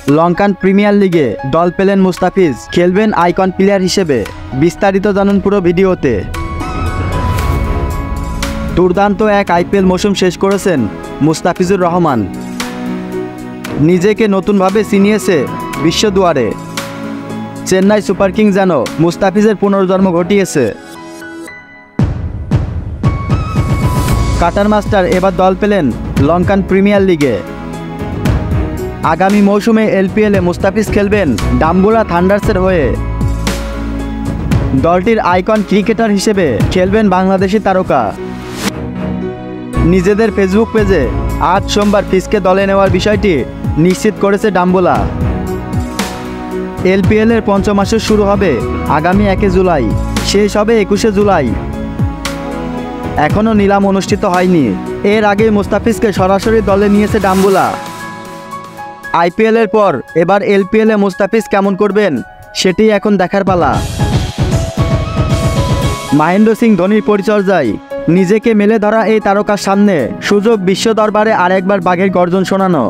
Lankan premier লিগে দল পেলেন মুস্তাফিজ, খেলবেন আইকন প্লেয়ার হিসেবে। বিস্তারিত জানুন পুরো ভিডিওতে। দুর্দান্ত এক আইপিএল মৌসুম শেষ করেছেন মুস্তাফিজুর রহমান। নিজেকে নতুনভাবে চিনিয়েছে বিশ্ব দুয়ারে। চেন্নাই সুপার কিংস যেন মুস্তাফিজের পুনর্জন্ম ঘটিয়েছে। কাটার মাস্টার এবার দল পেলেন লঙ্কান প্রিমিয়ার লিগে। আগামী মৌসুমে এলপিএলে মুস্তাফিজ খেলবেন ডাম্বুরা থান্ডার্সের হয়ে। দলটির আইকন ক্রিকেটার হিসেবে খেলবেন বাংলাদেশি তারকা। নিজেদের ফেসবুক পেজে আজ সোমবার ফিজকে দলে নেওয়ার বিষয়টি নিশ্চিত করেছে ডাম্বুলা। এলপিএলের পঞ্চম আসর শুরু হবে আগামী 1 জুলাই, শেষ হবে 21 জুলাই। এখনও নিলাম অনুষ্ঠিত হয়নি। এর আগে মুস্তাফিজকে সরাসরি দলে নিয়েছে ডাম্বুলা। আইপিএলের পর এবার এলপিএলে মুস্তাফিজ কেমন করবেন সেটি এখন দেখার পালা। মহেন্দ্র সিং ধোনির পরিচর্যায় নিজেকে মেলে ধরা এই তারকার সামনে সুযোগ বিশ্ব দরবারে আরেকবার বাঘের গর্জন শোনানো।